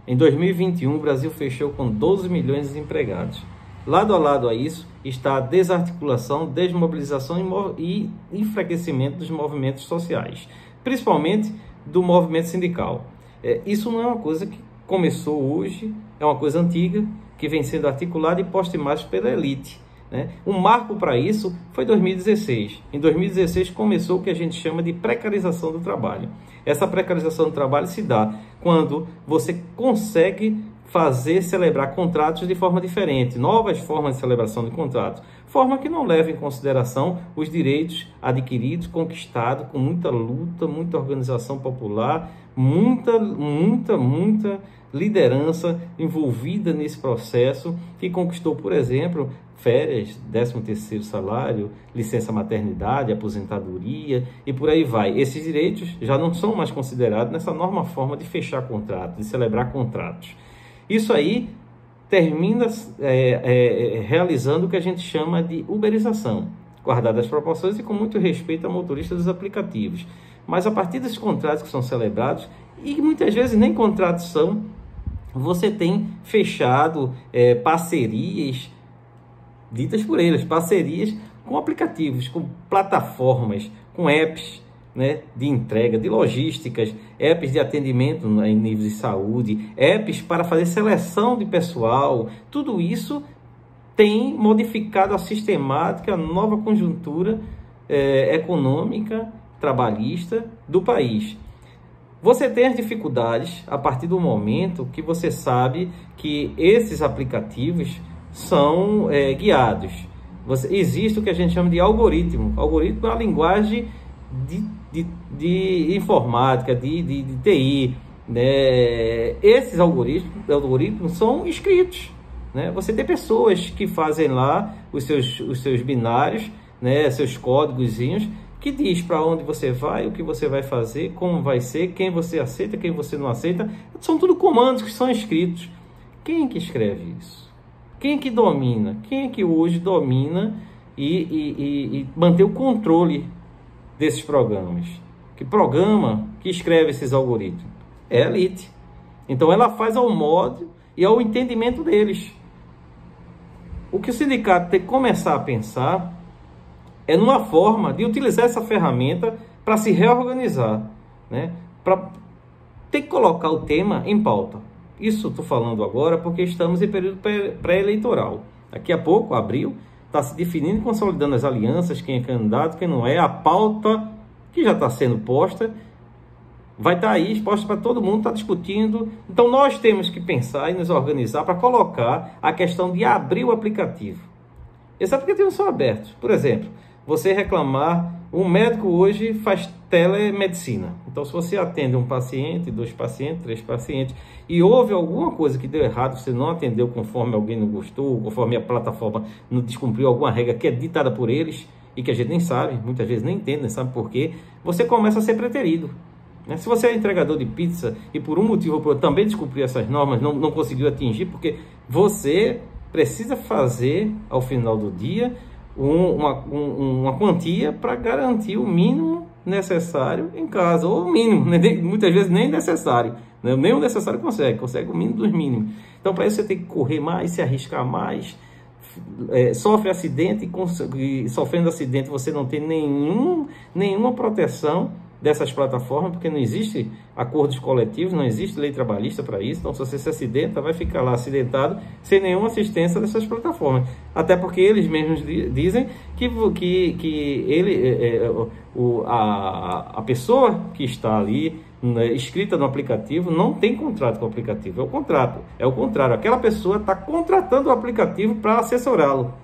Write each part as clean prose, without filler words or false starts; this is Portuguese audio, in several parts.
Em 2021, o Brasil fechou com 12 milhões de desempregados. Lado a lado a isso está a desarticulação, desmobilização e enfraquecimento dos movimentos sociais, principalmente do movimento sindical. Isso não é uma coisa que começou hoje, é uma coisa antiga, que vem sendo articulada e posta em marcha pela elite, né? Um marco para isso foi 2016. Em 2016 começou o que a gente chama de precarização do trabalho. Essa precarização do trabalho se dá quando você consegue celebrar contratos de forma diferente, novas formas de celebração de contratos, forma que não leva em consideração os direitos adquiridos, conquistados com muita luta, muita organização popular, muita liderança envolvida nesse processo, que conquistou, por exemplo, férias, 13º salário, licença maternidade, aposentadoria e por aí vai. Esses direitos já não são mais considerados nessa nova forma de fechar contratos, de celebrar contratos. Isso aí termina realizando o que a gente chama de uberização, guardadas as proporções e com muito respeito a motoristas dos aplicativos. Mas a partir desses contratos que são celebrados, e muitas vezes nem contratos são, você tem fechado parcerias, ditas por eles, parcerias com aplicativos, com plataformas, com apps, né, de entrega, de logísticas, apps de atendimento em níveis de saúde, apps para fazer seleção de pessoal. Tudo isso tem modificado a sistemática, a nova conjuntura econômica, trabalhista do país. Você tem as dificuldades a partir do momento que você sabe que esses aplicativos são guiados. Existe o que a gente chama de algoritmo. Algoritmo é uma linguagem de informática, de TI, né? Esses algoritmos são escritos, né? Você tem pessoas que fazem lá os seus binários, né? Seus códigozinhos, que diz para onde você vai, o que você vai fazer, como vai ser, quem você aceita, quem você não aceita. São tudo comandos que são escritos. Quem é que escreve isso? Quem é que domina? Quem é que hoje domina e mantém o controle desses programas? Que programa, que escreve esses algoritmos? É a elite. Então ela faz ao modo e ao entendimento deles. O que o sindicato tem que começar a pensar é numa forma de utilizar essa ferramenta para se reorganizar, né? Para ter que colocar o tema em pauta. Isso estou falando agora porque estamos em período pré-eleitoral. Daqui a pouco, abril, está se definindo e consolidando as alianças, quem é candidato, quem não é, a pauta que já está sendo posta, vai estar aí exposta para todo mundo, está discutindo. Então nós temos que pensar e nos organizar para colocar a questão de abrir o aplicativo. Esses aplicativos são abertos. Por exemplo, você reclamar, um médico hoje faz telemedicina. Então, se você atende um paciente, 2 pacientes, 3 pacientes, e houve alguma coisa que deu errado, você não atendeu conforme alguém não gostou, conforme a plataforma não descumpriu alguma regra que é ditada por eles, e que a gente nem sabe, muitas vezes nem entende, nem sabe por quê, você começa a ser preterido. Se você é entregador de pizza e por um motivo ou por outro também descumpriu essas normas, não conseguiu atingir, porque você precisa fazer, ao final do dia, uma quantia para garantir o mínimo necessário em casa, ou o mínimo, né? Muitas vezes nem necessário, né? Nem o necessário consegue o mínimo dos mínimos. Então, para isso você tem que correr mais, se arriscar mais, sofre acidente e sofrendo acidente você não tem nenhuma proteção dessas plataformas, porque não existe acordos coletivos, não existe lei trabalhista para isso. Então, se você se acidenta, vai ficar lá acidentado sem nenhuma assistência dessas plataformas. Até porque eles mesmos dizem que a pessoa que está ali, né, inscrita no aplicativo, não tem contrato com o aplicativo. É o contrário. Aquela pessoa está contratando o aplicativo para assessorá-lo.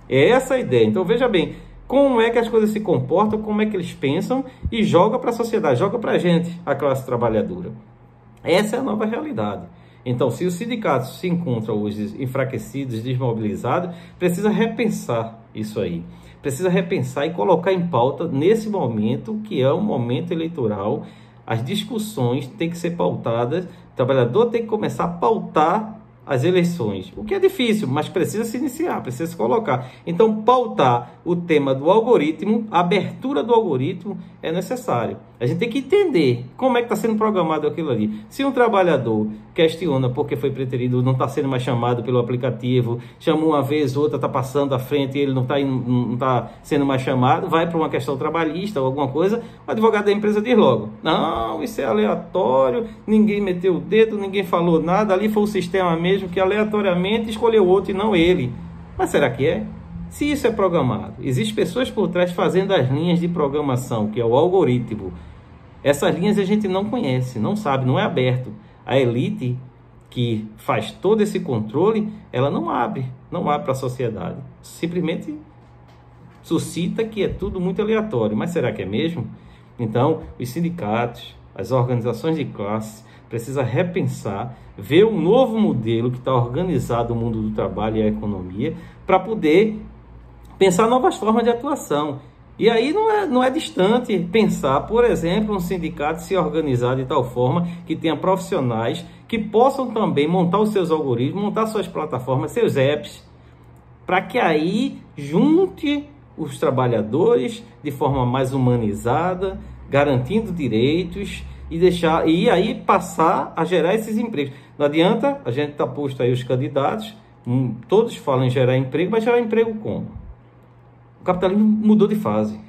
É essa a ideia. Então, veja bem, como é que as coisas se comportam, como é que eles pensam e joga para a sociedade, joga para a gente, a classe trabalhadora. Essa é a nova realidade. Então, se os sindicatos se encontram hoje enfraquecidos, desmobilizados, precisa repensar isso aí. Precisa repensar e colocar em pauta nesse momento, que é um momento eleitoral. As discussões têm que ser pautadas, o trabalhador tem que começar a pautar as eleições, o que é difícil, mas precisa se iniciar, precisa se colocar. Então, pautar o tema do algoritmo, a abertura do algoritmo é necessário. A gente tem que entender como é que está sendo programado aquilo ali. Se um trabalhador questiona porque foi preterido, não está sendo mais chamado pelo aplicativo, chama uma vez, outra está passando à frente e ele não está sendo mais chamado, vai para uma questão trabalhista ou alguma coisa, o advogado da empresa diz logo, não, isso é aleatório, ninguém meteu o dedo, ninguém falou nada, ali foi o sistema mesmo que aleatoriamente escolheu outro e não ele. Mas será que é? Se isso é programado, existem pessoas por trás fazendo as linhas de programação, que é o algoritmo. Essas linhas a gente não conhece, não sabe, não é aberto. A elite que faz todo esse controle, ela não abre para a sociedade. Simplesmente suscita que é tudo muito aleatório. Mas será que é mesmo? Então, os sindicatos, as organizações de classe, precisam repensar, ver um novo modelo que está organizado o mundo do trabalho e a economia, para poder pensar novas formas de atuação. E aí não é distante pensar, por exemplo, um sindicato se organizar de tal forma que tenha profissionais que possam também montar os seus algoritmos, montar suas plataformas, seus apps, para que aí junte os trabalhadores de forma mais humanizada, garantindo direitos e aí passar a gerar esses empregos. Não adianta a gente estar posto aí os candidatos, todos falam em gerar emprego, mas gerar emprego como? O capitalismo mudou de fase.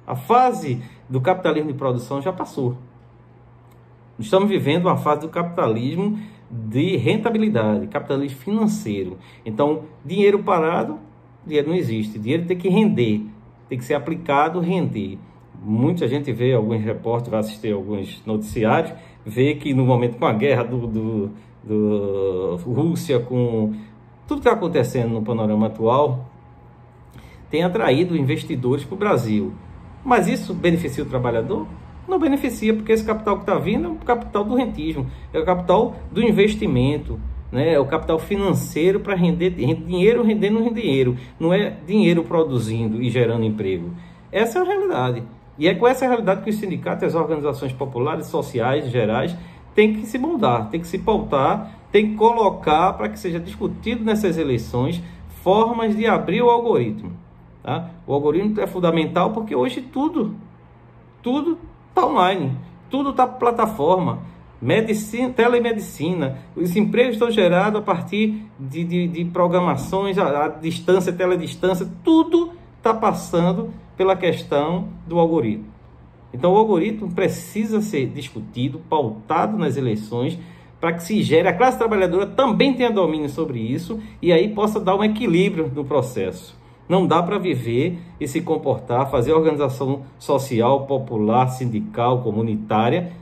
A fase do capitalismo de produção já passou. Estamos vivendo uma fase do capitalismo de rentabilidade, capitalismo financeiro. Então, dinheiro parado, dinheiro não existe. Dinheiro tem que render, tem que ser aplicado, render. Muita gente vê, alguns repórteres, vai assistir alguns noticiários, vê que no momento com a guerra do Rússia, com tudo que está acontecendo no panorama atual, tem atraído investidores para o Brasil. Mas isso beneficia o trabalhador? Não beneficia, porque esse capital que está vindo é o capital do rentismo, é o capital do investimento, né? É o capital financeiro para render dinheiro, rendendo dinheiro. Não é dinheiro produzindo e gerando emprego. Essa é a realidade. E é com essa realidade que os sindicatos, as organizações populares, sociais, gerais, têm que se moldar, têm que se pautar, têm que colocar para que seja discutido nessas eleições formas de abrir o algoritmo. Tá? O algoritmo é fundamental porque hoje tudo está online, tudo está plataforma, medicina, telemedicina, os empregos estão gerados a partir de programações, a distância, teledistância, tudo está passando pela questão do algoritmo. Então o algoritmo precisa ser discutido, pautado nas eleições, para que se gere, a classe trabalhadora também tenha domínio sobre isso e aí possa dar um equilíbrio no processo. Não dá para viver e se comportar, fazer organização social, popular, sindical, comunitária,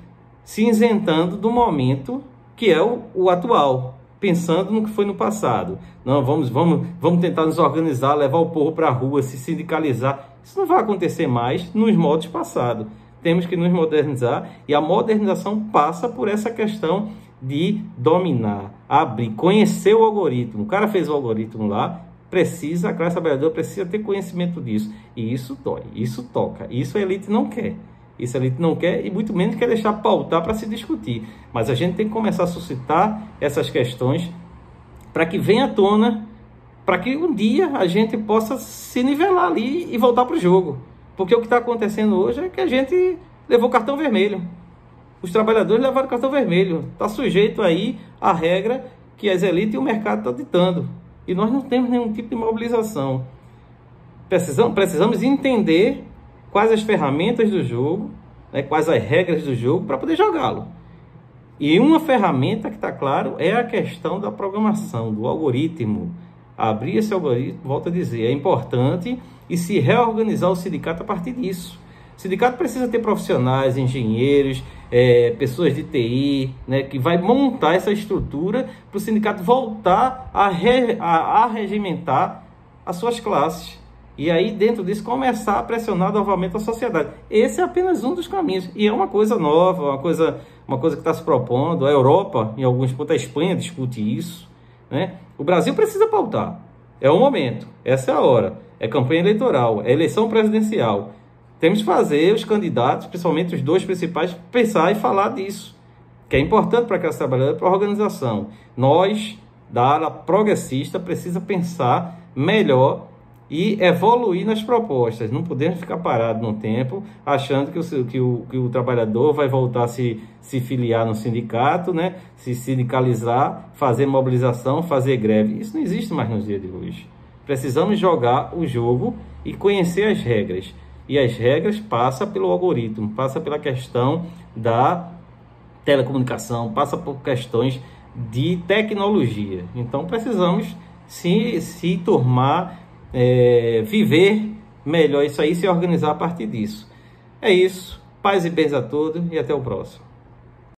se isentando do momento que é o atual, pensando no que foi no passado. Não, vamos tentar nos organizar, levar o povo para a rua, se sindicalizar. Isso não vai acontecer mais nos modos passados. Temos que nos modernizar e a modernização passa por essa questão de dominar, abrir, conhecer o algoritmo. O cara fez o algoritmo lá, a classe trabalhadora precisa ter conhecimento disso. E isso dói, isso toca. Isso a elite não quer. Isso a elite não quer e muito menos quer deixar pautar para se discutir. Mas a gente tem que começar a suscitar essas questões para que venha à tona, para que um dia a gente possa se nivelar ali e voltar para o jogo. Porque o que está acontecendo hoje é que a gente levou cartão vermelho. Os trabalhadores levaram cartão vermelho. Está sujeito aí à regra que as elites e o mercado estão ditando. E nós não temos nenhum tipo de mobilização. Precisamos entender quais as ferramentas do jogo, né, quais as regras do jogo para poder jogá-lo. E uma ferramenta que está claro é a questão da programação, do algoritmo. Abrir esse algoritmo, volto a dizer, é importante e se reorganizar o sindicato a partir disso. O sindicato precisa ter profissionais, engenheiros, pessoas de TI, né, que vai montar essa estrutura para o sindicato voltar a regimentar as suas classes. E aí, dentro disso, começar a pressionar novamente a sociedade. Esse é apenas um dos caminhos. E é uma coisa nova, uma coisa que está se propondo. A Europa, em alguns pontos, a Espanha discute isso, né? O Brasil precisa pautar. É o momento, essa é a hora. É campanha eleitoral, é eleição presidencial. Temos que fazer os candidatos, principalmente os dois principais, pensar e falar disso. Que é importante para a classe trabalhadora, para a organização. Nós, da ala progressista precisa pensar melhor e evoluir nas propostas. Não podemos ficar parados no tempo, achando que o trabalhador vai voltar a se filiar no sindicato, né? Se sindicalizar, fazer mobilização, fazer greve. Isso não existe mais nos dias de hoje. Precisamos jogar o jogo e conhecer as regras. E as regras passam pelo algoritmo, passa pela questão da telecomunicação, passa por questões de tecnologia. Então precisamos se turmar, viver melhor isso aí, se organizar a partir disso. É isso, paz e bens a todos e até o próximo.